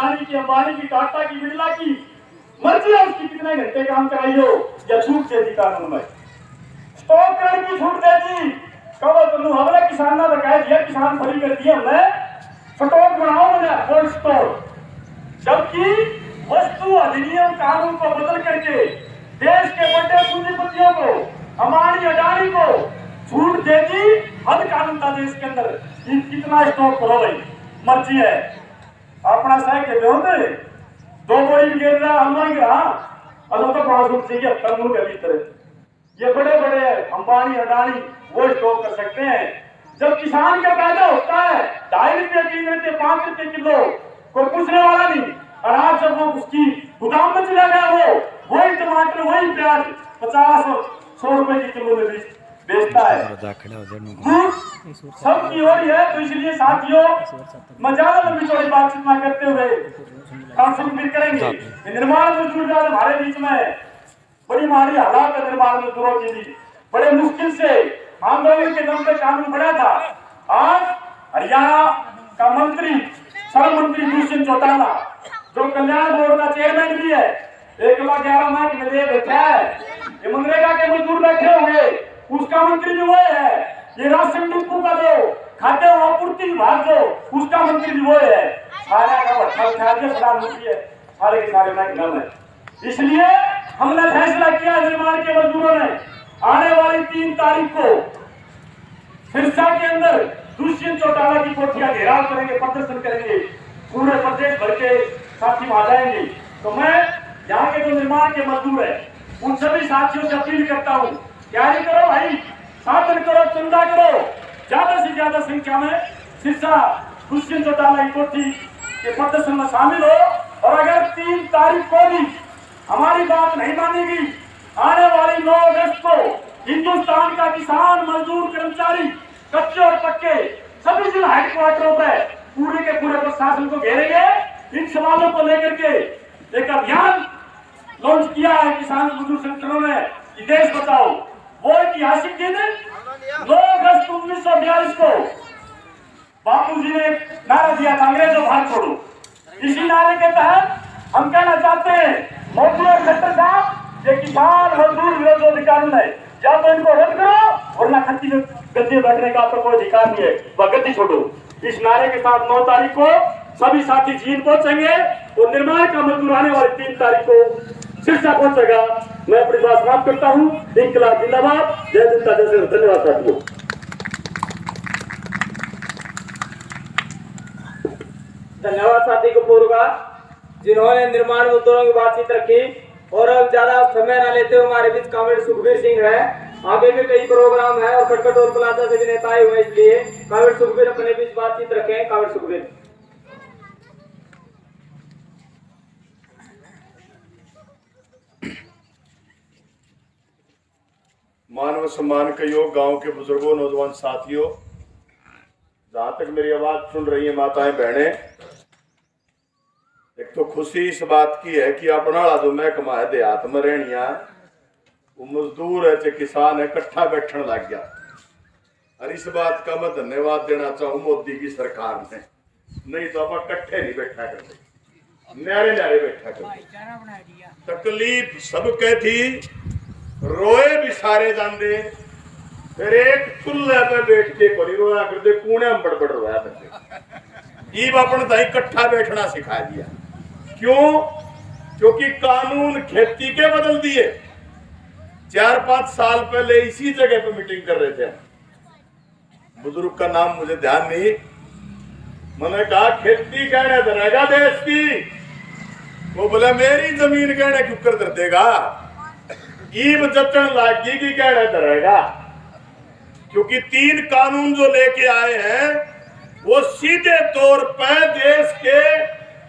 अडानी की, अंबानी की, टाटा की, बिरला की मर्जी है उसकी कितने घंटे काम कराइयो या छूट दे दी कानून में, स्टॉक करने की छूट दे दी। कहो तुम हमने किसान ना कह दिया, किसान फरी कर दिया हमने, स्टॉक बनाओ मैंने कोल्ड स्टोर, जबकि वस्तु अधिनियम कानून को बदल करके देश के बड़े पूंजीपतियों को, अंबानी अडानी को छूट देगी। हद कानून था देश के अंदर, कितना स्टॉक करो भाई, मर्जी है अपना सह के दे दो बोरी गिर रहा हलवाई गिरा तो 5 चाहिए कानून के भीतर। ये बड़े बड़े अंबानी अडानी वो स्टॉक कर सकते हैं। जब किसान का पैदा होता है 2.5 रुपये 3 रुपये 5 रुपये किलो, कोई पूछने वाला नहीं। और आज जब वो उसकी गोदाम में चला गया वही टमाटर वही प्याज 50-100 रुपए की किलो में बेचता है। सबकी हो रही है, तो इसलिए साथियों मैं ज्यादा लंबी चौड़ी बातचीत ना करते हुए काम शुरू करेंगे। निर्माण मजदूर हमारे बीच में बड़ी माड़ी हालात है। निर्माण मजदूरों के लिए बड़े मुश्किल से आंदोलन के दम पे कानून बना था। आज हरियाणा का मंत्री श्रम मंत्री दुष्यंत चौटाला, जो कल्याण बोर्ड का चेयरमैन भी है, 1,11 लाख में दे बैठा है। ये मनरेगा के मजदूर बैठे होंगे, उसका मंत्री भी वो है। ये राशन डिपो का जो खाद्य आपूर्ति विभाग जो उसका मंत्री भी वो है। सारा का भट्टा प्रधानमंत्री है, सारे के सारे नाम है। इसलिए हमने फैसला किया निर्माण के मजदूरों ने आने वाली 3 तारीख को सिरसा के अंदर दुष्यंत चौटाला की कोठियां घेराव करेंगे, प्रदर्शन करेंगे, पूरे प्रदेश भर के साथी आ जाएंगे। तो मैं यहाँ के जो निर्माण के मजदूर है उन सभी साथियों से अपील करता हूँ, तैयारी करो भाई, साधन करो, चंदा करो, ज्यादा से ज्यादा संख्या में सिरसा दुष्यंत चौटाला की कोठी के प्रदर्शन में शामिल हो। और अगर 3 तारीख को भी हमारी बात नहीं मानेगी, आने वाली 9 अगस्त को हिंदुस्तान का किसान मजदूर कर्मचारी कच्चे और पक्के सभी जिला हेडक्वार्टरों पर पूरे के पूरे प्रशासन को घेरेंगे। इन सवालों को लेकर के एक अभियान लॉन्च किया है किसान मजदूर संगठनों ने, देश बचाओ। वो ऐतिहासिक दिन 9 अगस्त 1942 को बापू जी ने नारा दिया था, अंग्रेजों भाग छोड़ो। इसी नारे के तहत हम कहना चाहते हैं मोदी और खट्टर साहब, ये किसान मजदूर विरोधी कानून है, या तो इनको रद्द करो वरना खत्ती में गद्दी बैठने का आपको कोई अधिकार नहीं है, वह गद्दी छोड़ो। इस नारे के साथ 9 तारीख को सभी साथी चीन पहुंचेंगे और निर्माण का मजदूर आने वाली 3 तारीख को सिरसा पहुंचेगा। मैं अपनी बात समाप्त करता हूँ। इंकलाब जिंदाबाद, जय जनता जय श्री। धन्यवाद साथियों। धन्यवाद साथी कपूर का, जिन्होंने निर्माण मुद्दों की बातचीत रखी। और अब ज्यादा समय न लेते हुए हमारे बीच कॉमरेड सुखबीर सिंह है। आगे भी कई प्रोग्राम है और कटकट और प्लाजा से भी नेता आए हुए, इसलिए कॉमरेड सुखबीर अपने बीच बातचीत रखें। कॉमरेड सुखबीर। मानव सम्मान के योग गांव के बुजुर्गों, नौजवान साथियों, जहां तक मेरी आवाज सुन रही है माताएं बहनें, एक तो खुशी इस बात की है कि अपना जो महकमा है देहात में रहनिया, वो मजदूर है चाहे किसान है, इकट्ठा बैठने लग गया। और इस बात का मैं धन्यवाद देना चाहूँ मोदी की सरकार ने, नहीं तो आप इकट्ठे नहीं बैठा करते, न्यारे न्यारे बैठा करते। तकलीफ सबके थी, रोए भी सारे जाते, फिर एक चूल्हे पे बैठ के कोई रोया करते, कूने में बड़बड़ रोया करते। ईब अपन तो इकट्ठा बैठना सिखा दिया। क्यों? क्योंकि कानून खेती के बदल दिए। 4-5 साल पहले इसी जगह पे मीटिंग कर रहे थे, बुजुर्ग का नाम मुझे ध्यान नहीं, मैंने कहा खेती कहने देगा देश की, वो बोला मेरी जमीन कहने क्यों कर दर देगा। ईब जचन लागी की कहने दरेगा, क्योंकि 3 कानून जो लेके आए हैं वो सीधे तौर पर देश के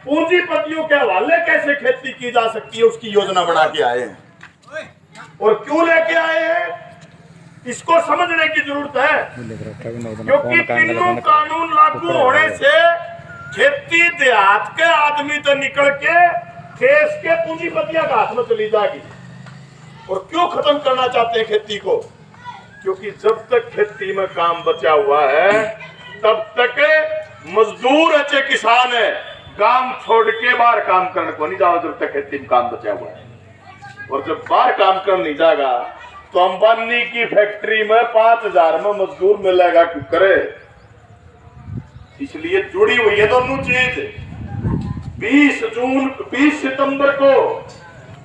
पूंजीपतियों के हवाले कैसे खेती की जा सकती है उसकी योजना बना के आए हैं। और क्यों लेके आए हैं इसको समझने की जरूरत है, क्योंकि तीनों कानून लागू होने से खेती देहात के आदमी तो निकल के देश के पूंजीपतियों के हाथ में चली जाएगी। और क्यों खत्म करना चाहते हैं खेती को? क्योंकि जब तक खेती में काम बचा हुआ है तब तक मजदूर अच्छे किसान है गांव छोड़ के बाहर काम करने को नहीं जाओ जब तक खेती में काम बचा हुआ है। और जब बाहर काम करने नहीं जाएगा तो अंबानी की फैक्ट्री में 5,000 में मजदूर मिलेगा क्यों करे। इसलिए जुड़ी हुई है दोनों चीज। 20 सितंबर को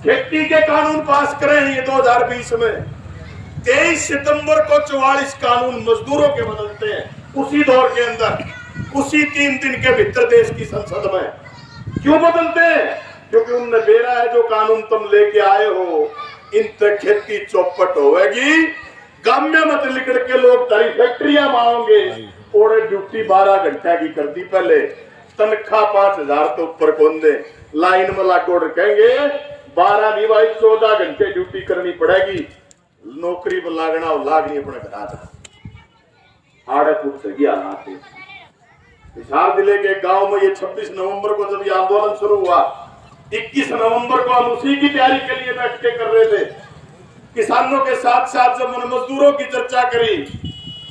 खेती के कानून पास करे हैं ये 2020 में। 23 सितंबर को 44 कानून मजदूरों के बदलते हैं उसी दौर के अंदर, उसी 3 दिन के भीतर देश की संसद में। क्यों बदलते हैं? क्योंकि उनने बेरा है जो कानून तुम लेके आए हो इन तक खेती चौपट होगी। गांव में मत लिखड़ के लोग तारी फैक्ट्रियां मांगोगे और ड्यूटी 12 घंटे की कर दी पहले, तनख्वाह 5,000 तो ऊपर कौन दे। लाइन में लागोड़ कहेंगे 12 नहीं भाई 14 घंटे ड्यूटी करनी पड़ेगी। नौकरी पर लागना और लागनी अपने घटा आड़े फूट से गया हाथ। हिसार जिले के गांव में ये 26 नवंबर को जब ये आंदोलन शुरू हुआ, 21 नवंबर को हम उसी की तैयारी के लिए बैठ के कर रहे थे। किसानों के साथ साथ जब मैंने मजदूरों की चर्चा करी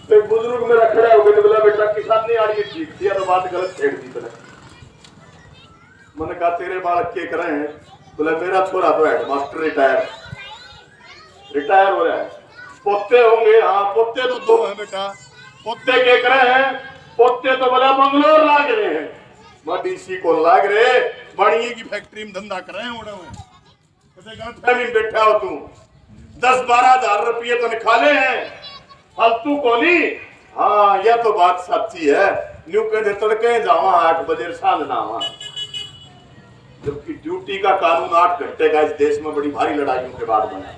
तो एक बुजुर्ग मेरा खड़ा हो गया, बोला बेटा किसान नहीं आड़ी ठीक थी तो बात गलत छेड़ दी तुमने। मैंने कहा तेरे बालक के कर रहे हैं? बोला मेरा छोरा तो हेडमास्टर रिटायर हो रहा है। पोते होंगे? हाँ पोते तो 2 हैं बेटा। पोते के कर रहे हैं? पोते तो बोला बंगलोर लाग रहे हैं। डीसी को लाग रहे बणिए की फैक्ट्री में धंधा कर रहे हैं। बैठा हो तू 10-12 हजार रुपये तो निकाले हैं फालतू को नहीं। हाँ यह तो बात सच्ची है। न्यू कहते तड़के जावा 8 बजे साधना वहां, जबकि ड्यूटी का कानून 8 घंटे का इस देश में बड़ी भारी लड़ाइयों के बाद बना।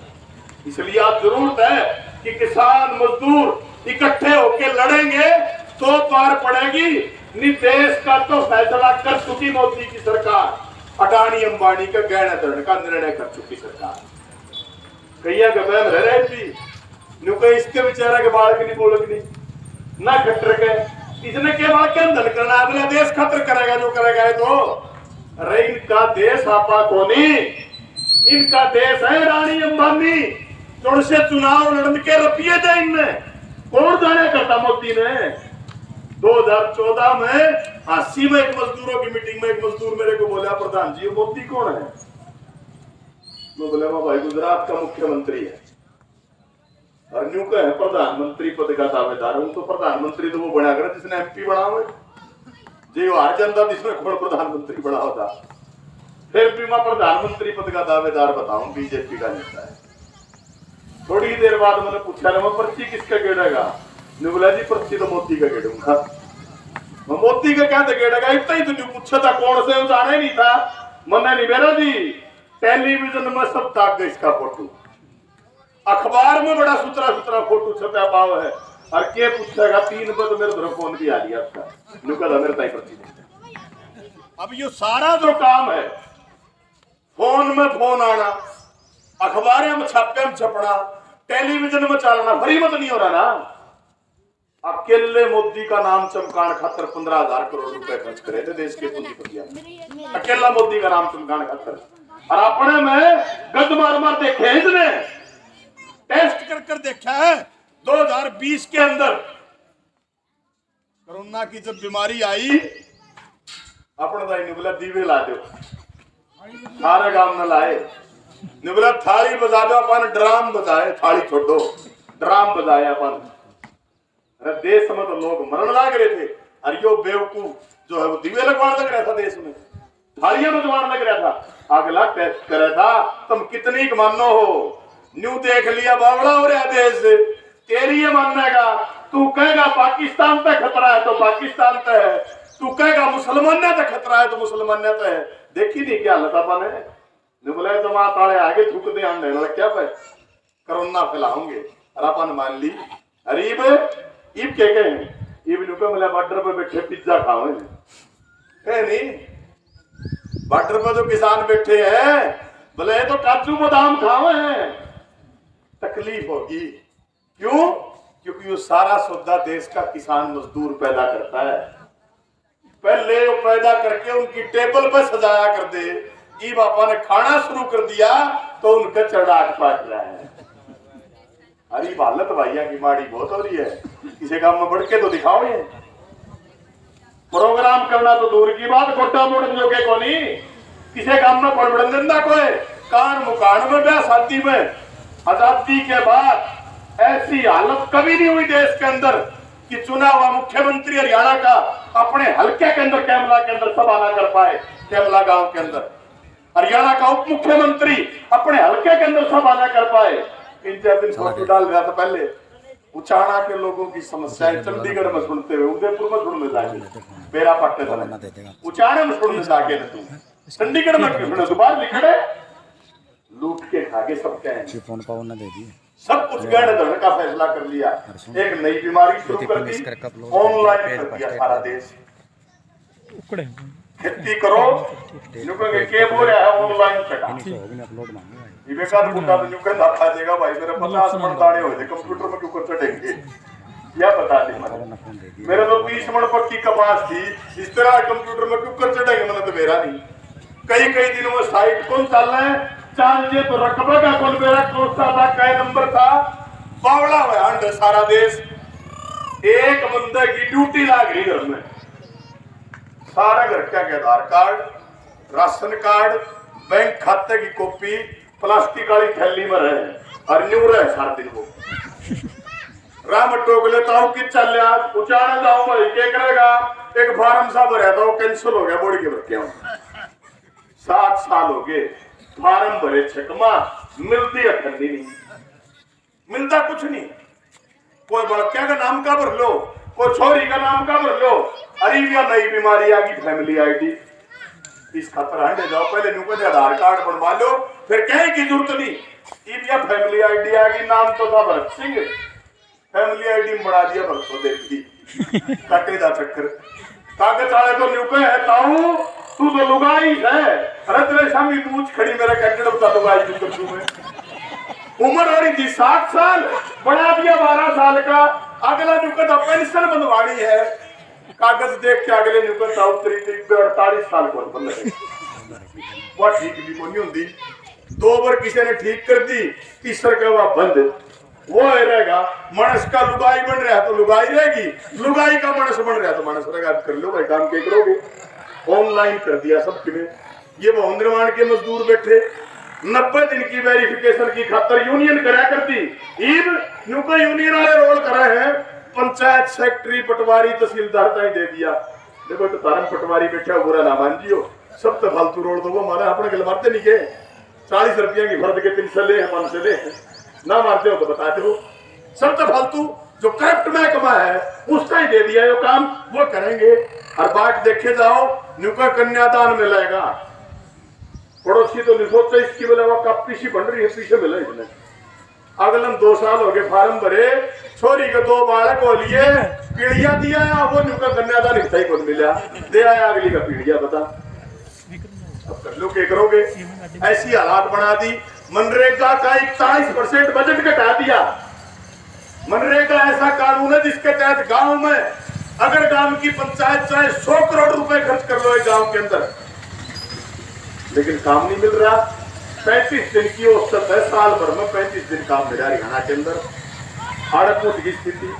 इसलिए आज जरूरत है कि किसान मजदूर इकट्ठे होकर लड़ेंगे तो पार पड़ेगी। नहीं देश का तो फैसला कर चुकी मोदी की सरकार। अडानी अंबानी का गहना धरण का निर्णय कर चुकी सरकार। कहिया के बहन रह रही थी कहीं इसके बेचारा के बाल की नहीं बोलक नहीं ना खट्टर के इसने के बाल के अंदर करना अगला देश खतर करेगा जो करेगा। तो अरे इनका देश आपा को नहीं, इनका देश है रानी अंबानी। जोड़ से चुनाव लड़ने के रुपये थे इनने। कौन जाने करता मोदी ने। 2014 में 80 में एक मजदूरों की मीटिंग में एक मजदूर मेरे को बोला प्रधान जी मोदी कौन है? मैं बोला भाई गुजरात का मुख्यमंत्री है। और न्यू का है प्रधानमंत्री पद का दावेदार हूं। तो प्रधानमंत्री तो वो बना कर जिसने एमपी बना हुआ जी वो हार जनता जिसमें कौन प्रधानमंत्री बना होता। फिर भी मैं प्रधानमंत्री पद का दावेदार बताऊं बीजेपी का नेता है। थोड़ी देर बाद मैंने पूछा मैं पर्ची किसका गेड़ेगा? बोला जी पर्ची तो मोदी का गेड़ूंगा। मैं मोदी का क्या गेड़ेगा इतना ही तो पूछा था कौन से जाना ही नहीं था। मैंने नहीं मेरा जी टेलीविजन में सब ताक गए इसका फोटो, अखबार में बड़ा सुतरा सुतरा फोटो छपा पाव है। और के पूछेगा 3 बजे मेरे तरफ फोन भी आ गया आपका नुका मेरे ताई पर्ची। अब ये सारा जो काम है फोन में फोन आना, अखबारें में छापे में छपना, टेलीविजन में चलना फ्री मत नहीं हो रहा ना। अकेले मोदी का नाम चमकान खातर 15,000 करोड़ रुपए खर्च करे थे देश के पूंजीपतियां। अकेला मोदी का नाम चमकान खातर और अपने में गद मार मार देखे इसने टेस्ट कर कर देखा है। 2020 के अंदर कोरोना की जब बीमारी आई अपने दाई ने बोला दीवे ला दो, सारा गांव न लाए। ने बोला थाली बजा दो, अपन ड्राम बजाए, थाली छोड़ो ड्राम बजाए अपन। अरे देश में तो लोग मरण लाग रहे थे और यो बेवकूफ जो है वो दीवे लगवाने लग रहा था देश में, थालियां बजवाने लग रहा था। अगला टेस्ट करे था तुम कितनी मानो हो। न्यू देख लिया बावड़ा हो रहा देश तेरी ये मानने का। तू कहेगा पाकिस्तान पे खतरा है तो पाकिस्तान पे है, तू कहेगा मुसलमान पे खतरा है तो मुसलमान पे है। देखी नहीं क्या हालत अपन है। बोला तो वहां ताले आगे थूक दे आंडे क्या पे कोरोना फैलाओगे और अपन मान ली। अरे ईब क्या कहें ईब नुका मिला बॉर्डर पे बैठे पिज्जा खाओ नहीं। बॉर्डर पर जो किसान बैठे हैं बोले तो काजू बादाम खाओ हैं। तकलीफ होगी क्यों? क्योंकि वो सारा सौदा देश का किसान मजदूर पैदा करता है। पहले वो पैदा करके उनकी टेबल पर सजाया कर दे, ई बापा ने खाना शुरू कर दिया तो उनका चढ़ाक पाट रहा है। अरे हालत भैया की माड़ी बहुत हो रही है। किसी काम में बढ़ के तो दिखाओ ये प्रोग्राम करना तो दूर की बात, गोटा मोड़ जो के कोनी किसी काम में पड़बड़न देना कोई कान मुकान में ब्याह शादी में। आजादी के बाद ऐसी हालत कभी नहीं हुई देश के अंदर कि चुना हुआ मुख्यमंत्री हरियाणा का अपने हल्के के अंदर कैमला के अंदर सभा ना कर पाए। कैमला गांव के अंदर हरियाणा का उप मुख्यमंत्री अपने हल्के के अंदर सभा ना कर पाए। इन 4 दिन फोटो डाल रहा था पहले उचाना के लोगों की समस्याएं चंडीगढ़ में सुनते हुए उदयपुर में सुनने जाके पेरा पट्टे उचाने में सुनने जाके तू चंडीगढ़ में क्यों सुने दोबारा लिखड़े लूट के खागे सब कहें फोन पावर ना दे दिए सब कुछ गहन धरण का फैसला कर लिया। एक नई बीमारी शुरू कर दी, ऑनलाइन कर दिया सारा देश। खेती करो नुकंगे के बोल रहा है ऑनलाइन चढ़ा अपलोड मांगे विवेकानंद बुढ़ा तो नुकंग खा देगा भाई मेरे 50 मन दाने हुए थे कंप्यूटर में क्यों कर चढ़ेंगे या बता दे मैंने मेरे तो 20 मन पक्की कपास थी इस तरह कंप्यूटर में क्यों कर चढ़ेंगे मैंने तो मेरा नहीं। कई कई दिनों में साइट कौन चल रहा है चांजे तो रकबा का कौन मेरा कौन सा था क्या नंबर था बावड़ा हुआ सारा देश। एक बंदे की ड्यूटी लाग रही घर में सारा घर का आधार कार्ड राशन कार्ड बैंक खाते की कॉपी प्लास्टिक वाली थैली में रहे और न्यू रहे सारा दिन वो राम टोक लेता हूँ कि चल लिया उचाने जाऊं मैं क्या करेगा एक फार्म सा भरा था वो कैंसिल हो गया बोर्ड के भर के 7 साल हो गए फार्म भरे छकमा मिलती है ठंडी नहीं मिलता कुछ नहीं। कोई बड़क्या का नाम का भर लो कोई छोरी का नाम का भर लो अरे या नई बीमारी आ गई फैमिली आईडी इस खतरा है जाओ पहले नुको आधार कार्ड बनवा लो फिर कहीं की जरूरत नहीं या फैमिली आईडी आ गई नाम तो था भरत सिंह फैमिली आईडी बढ़ा दिया भरसों देखी कटे जा चक्कर कागज वाले तो नुको है ताऊ तू तो लुगाई है अरे तेरे सामने पूछ खड़ी मेरा कैंडिडेट बता लुगाई तू कर में उम्र हो रही थी 7 साल बढ़ा दिया 12 साल का अगला नुकत पेंशन बनवानी है कागज देख के अगले नुकत उतरी 48 साल को बन वो ठीक भी नहीं होती 2 बार किसी ने ठीक कर दी तीसर का वह बंद वो रहेगा मनस का लुगाई बन रहा तो लुगाई रहेगी लुगाई का मनस बन रहा तो मनस रहेगा कर लो भाई काम के करोगे ऑनलाइन कर दिया सबके में। ये भवन निर्माण के मजदूर बैठे 90 दिन की वेरिफिकेशन की खातर यूनियन करा करती ईब नुको यूनियन वाले रोल कर रहे हैं पंचायत सेक्रेटरी पटवारी तहसीलदार तक दे दिया देखो तो तारम पटवारी बैठा बुरा ना मान जियो सब तो फालतू रोड दो वो हमारे अपने गल मारते नहीं के 40 रुपया की फर्द के 300 ले 500 ले ना मारते हो तो बताते हो सब तो फालतू जो करप्ट महकमा है उसका ही दे दिया ये काम वो करेंगे। हर बात देखे जाओ नुका कन्यादान मिलेगा पड़ोसी तो नहीं सोचते इसकी बोले वो कब पीछे बन रही है पीछे मिले इसने अगले 2 साल हो गए फार्म भरे छोरी के 2 बालक हो लिए पीढ़िया दिया वो नुका कन्यादान हिस्सा ही कौन मिला दे आया अगली का पीढ़िया बता अब कर लो क्या करोगे। ऐसी हालात बना दी मनरेगा का 41% बजट घटा दिया। मनरेगा ऐसा कानून है जिसके तहत गांव में अगर गांव की पंचायत चाहे 100 करोड़ रुपए खर्च कर लो एक गांव के अंदर लेकिन काम नहीं मिल रहा। 35 दिन की औसत है साल भर में 35 दिन काम मिला हरियाणा के अंदर। आड़कूट की स्थिति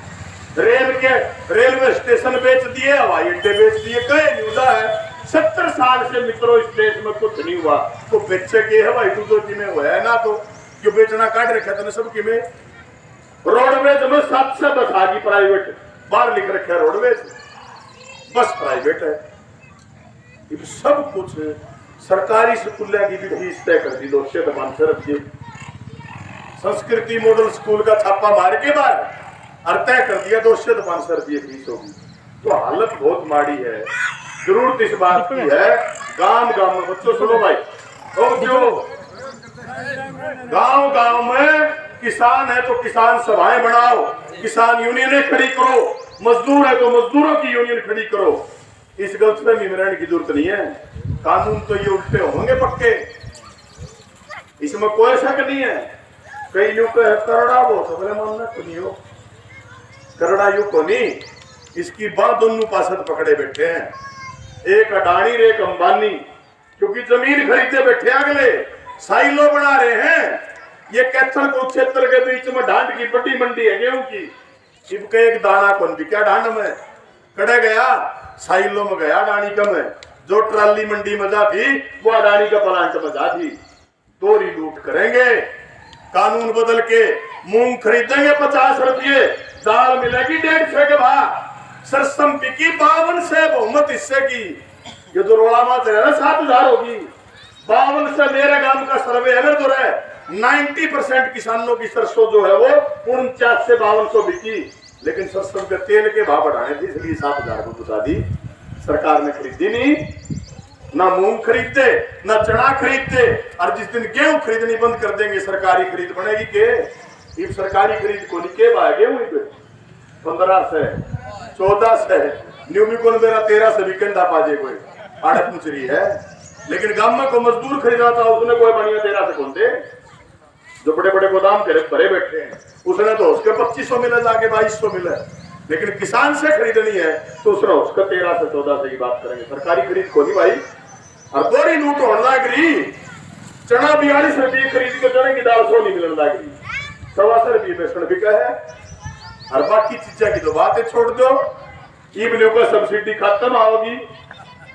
रेलवे स्टेशन बेच दिए हवाई अड्डे बेच दिए कई न्यूज़ा है 70 साल से मित्रों इस देश में कुछ नहीं हुआ तो बेचे के हवाई दूधों की में हुआ है ना तो जो बेचना काट रखा था सब की में रोडवेज में 7 से बस आगी प्राइवेट बाहर लिख रखे है रोडवेज बस प्राइवेट है ये सब कुछ सरकारी स्कूल की भी फीस तय कर दी 200 रखिए। संस्कृति मॉडल स्कूल का छापा मार के बाद और तय कर दिया 200 रुपये फीस होगी। तो हालत बहुत माड़ी है। जरूरत इस बात की है गांव गांव में बच्चों सुनो भाई गांव गांव में किसान है तो किसान सभाएं बनाओ किसान यूनियनें खड़ी करो मजदूर है तो मजदूरों की यूनियन खड़ी करो। इस गलतफहमी में रहने की जरूरत नहीं है। कानून तो ये उल्टे होंगे पक्के इसमें कोई शक नहीं है। कई लोग करड़ा वो तो बोले मानना तो नहीं हो करड़ा यू को नहीं इसकी बात दोनों पासत पकड़े बैठे हैं एक अडानी एक अंबानी क्योंकि जमीन खरीदे बैठे अगले साइलो बना रहे हैं। ये कैथल को क्षेत्र के बीच में ढांड की बड़ी मंडी है गेहूं की इनके एक दाना कौन भी क्या ढांड में कड़े गया साइलो में गया अडानी का में, जो ट्राली मंडी में जा थी वो अडानी का प्लांट में जा थी। दोहरी लूट करेंगे, कानून बदल के मूंग खरीदेंगे 50 रुपये, दाल मिलेगी 150 के भाव, सरसम बिकी 52 से, बहुमत हिस्से की। ये तो रोड़ा मात है ना 7000 होगी। 52 से मेरे गांव का सर्वे है तो रहे 90% किसानों की सरसों जो है वो 49 से 5200 बिकी, लेकिन सरसों के तेल के भाव बढ़ाने थे इसलिए 7000 को बता दी। सरकार ने खरीदी नहीं, ना मूंग खरीदते ना चना खरीदते, और जिस दिन गेहूं खरीदनी बंद कर देंगे सरकारी खरीद बनेगी के? ये सरकारी खरीद को नहीं के भागे हुई पे 15 से 14 से न्यूमिकोन मेरा 13 से वीकेंड आप आजे कोई आड़त मुचरी है, लेकिन गांव में को मजदूर खरीदा था उसने कोई बढ़िया 13 से कौन थे? जो बड़े बड़े गोदाम के भरे बैठे हैं उसने तो उसके 2500 मिला, जाके 2200 मिला, लेकिन किसान से खरीदनी है तो उसने उसका 13 से 14 से की बात करेंगे। सरकारी खरीद को नहीं भाई। और दोरी लूट होने लगी, चना 42 रुपये खरीद के चने की दाल 100 नहीं मिलने लगी, 125 रुपये बेचने बिका है। और बाकी चीजें की तो बातें छोड़ दो, ईबलियों का सब्सिडी खत्म होगी,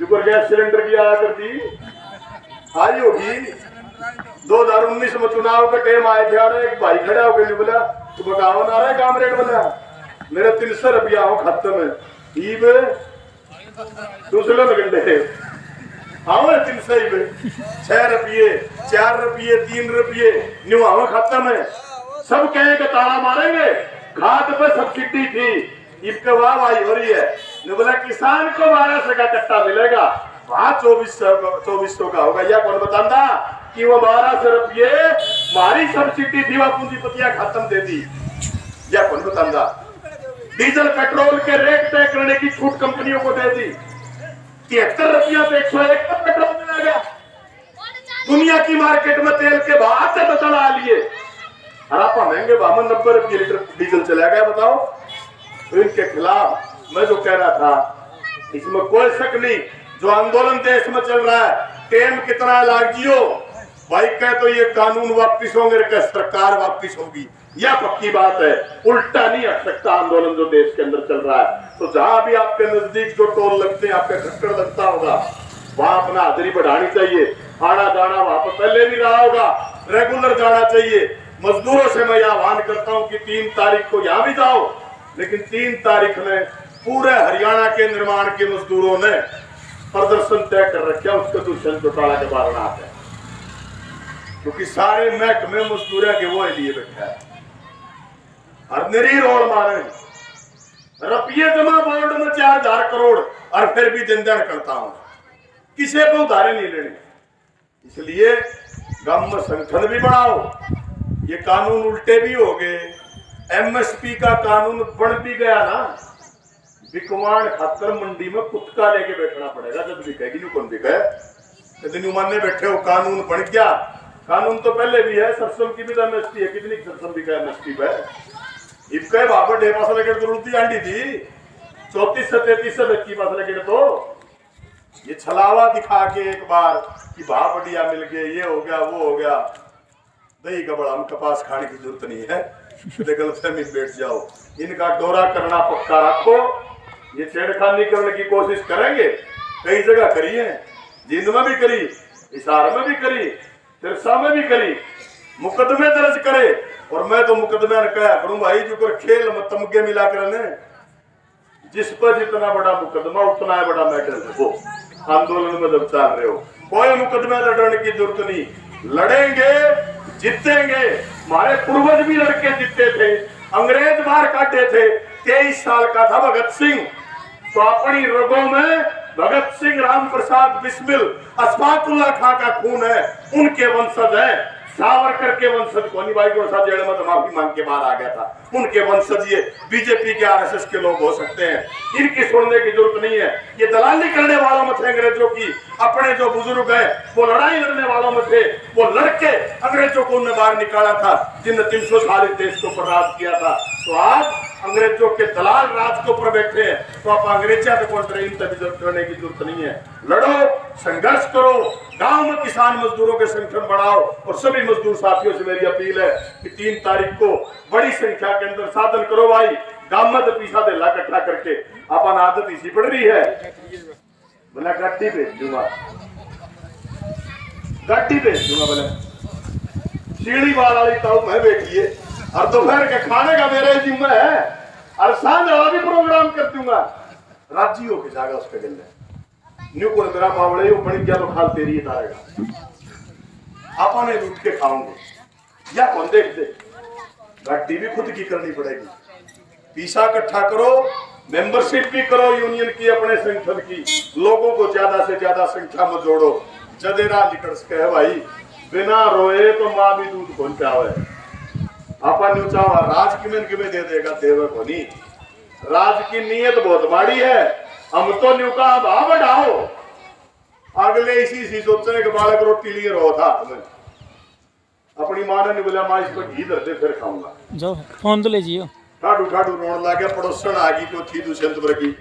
जो गैस सिलेंडर की आया करती आई होगी। 2019 में चुनाव का टाइम आए थे, और एक भाई खड़ा होकर बोला तो बताओ ना रहा काम रेट बोला मेरा 300 रुपया हो खत्म है, ईब दूसरे में घंटे हाँ 300 ईब 6 रुपये 4 रुपये 3 रुपये न्यू हाँ खत्म है। सब कहे कि ताला मारेंगे, खाद पे सब्सिडी थी, ईब के वाह भाई हो रही है, बोला किसान को 1200 का कट्टा मिलेगा, वहां 2400 का होगा। या कौन बताता कि वो 1200 रुपये हमारी सब्सिडी थी, वह पूंजीपतियां खत्म दे दी। या कौन बताता डीजल पेट्रोल के रेट तय करने की छूट कंपनियों को दे दी, 73 रुपया से 101 का पेट्रोल मिलेगा। दुनिया की मार्केट में तेल के भाव से बदला लिए, और आप महंगे भाव में 90 रुपये लीटर डीजल चला गया। बताओ तो इनके खिलाफ मैं जो कह रहा था इसमें कोई शक नहीं, जो आंदोलन देश में चल रहा है टेम कितना लाग जियो भाई कह तो ये कानून वापिस होंगे, सरकार वापिस होगी, यह पक्की बात है, उल्टा नहीं हट सकता आंदोलन जो देश के अंदर चल रहा है। तो जहां भी आपके नजदीक जो टोल लगते हैं, आपके खट्टर लगता होगा, वहां अपना हाजिरी बढ़ानी चाहिए। आना जाना वहां पर पहले भी रहा होगा, रेगुलर जाना चाहिए। मजदूरों से मैं आह्वान करता हूं कि 3 तारीख को यहां भी जाओ, लेकिन 3 तारीख में पूरे हरियाणा के निर्माण के मजदूरों ने प्रदर्शन तय कर रखा, उसके दुष्यंत चौटाला के बारे में आते हैं, क्योंकि सारे महकमे मजदूर के वो लिए बैठा है। और निरी रोड मारे रुपये जमा बोर्ड में 4000 करोड़, और फिर भी दिन दिन करता हूं, किसी को उधारे नहीं लेने। इसलिए गांव में संगठन भी बढ़ाओ, ये कानून उल्टे भी हो गए। एमएसपी का कानून बन भी गया ना, बिकवान खातर मंडी में कुत्ता लेके बैठना पड़ेगा, जब बिकेगी नहीं कौन बिके, यदि मानने बैठे हो कानून बन गया। कानून तो पहले भी है, सरसों की भी एमएसपी है, कितनी सरसों बिका एमएसपी पे, इबके बाबा ढेपा से लेकर जरूरती आंटी थी 34 से 33 से बच्ची पास लेकर, तो ये छलावा दिखा के एक बार कि भाव बढ़िया मिल गए, ये हो गया वो हो गया, दही का बड़ा हम कपास खाने की जरूरत नहीं है, गलतफहमी बैठ जाओ। इनका डोरा करना पक्का रखो, ये छेड़खानी करने की कोशिश करेंगे, कई जगह करी है, जींद में भी करी, हिसार में भी करी, तिरसा में भी करी, मुकदमे दर्ज करे। और मैं तो मुकदमे ने कहा करूं भाई, जो कर खेल में तमगे मिला कर जिस पर जितना बड़ा मुकदमा उतना है बड़ा मेडल वो आंदोलन में जब चल रहे हो, कोई मुकदमे लड़ने की जरूरत नहीं, लड़ेंगे जीतेंगे। हमारे पूर्वज भी लड़के जीते थे, अंग्रेज बाहर काटे थे। 23 साल का था भगत सिंह, तो अपनी रगों में भगत सिंह, राम प्रसाद बिस्मिल, अशफाकुल्ला खां का खून है, उनके वंशज है। सावरकर के वंशज कोनी भाई को साथ जेल में तो माफी मांग के बाहर आ गया था, उनके वंशज ये बीजेपी के आरएसएस के लोग हो सकते हैं, इनकी सुनने की जरूरत नहीं है। ये दलाली करने वालों में थे अंग्रेजों की, अपने जो बुजुर्ग है वो लड़ाई लड़ने वालों में थे, वो लड़के अंग्रेजों को उन्हें बाहर निकाला था, जिनने 300 साल इस देश को राज किया था। तो आज अंग्रेजों के दलाल राज के ऊपर बैठे हैं, तो आप अंग्रेजिया पे कौन करने की जरूरत नहीं है। लड़ो, संघर्ष करो, गांव में किसान मजदूरों के संगठन बढ़ाओ। और सभी मजदूर साथियों से मेरी अपील है कि 3 तारीख को बड़ी संख्या के अंदर साधन करो भाई, काम मत पीसा दे ला इकट्ठा करके अपन आदत इसी पड़ रही है। बोला गट्टी भेज दूंगा, गट्टी भेज दूंगा। बोले सीढ़ी वाली ताऊ मैं बैठिए और दोपहर के खाने का मेरा जिम्मा है और सांझ वाला भी प्रोग्राम कर दूंगा। राजी होके जाएगा उसके गले न्यू को मेरा बावड़े वो बड़ी क्या तो खाल तेरी तारेगा आपा ने लूट के खाऊंगे या कौन देख दे। गट्टी भी खुद की करनी पड़ेगी, पैसा इकट्ठा करो, मेंबरशिप भी करो यूनियन की, अपने संगठन की, लोगों को ज्यादा से ज्यादा संख्या में जोड़ो। जदेरा लिकर्स कहे भाई बिना रोए तो माँ भी दूध पहुंचावे। आपा न्यू चावा राज किमें दे देगा देवे को नहीं, राज की नीयत बहुत माड़ी है। हम तो न्यू का भाव बढ़ाओ, अगले इसी सोचने के बालक रोटी लिए रो था हमें अपनी माँ ने बोला माँ इस पर घी दे फिर खाऊंगा। जाओ फोन तो ले जियो। ठाडू ठाडू रोन लग गया, पड़ोसन आ गई को थी दुष्यंत की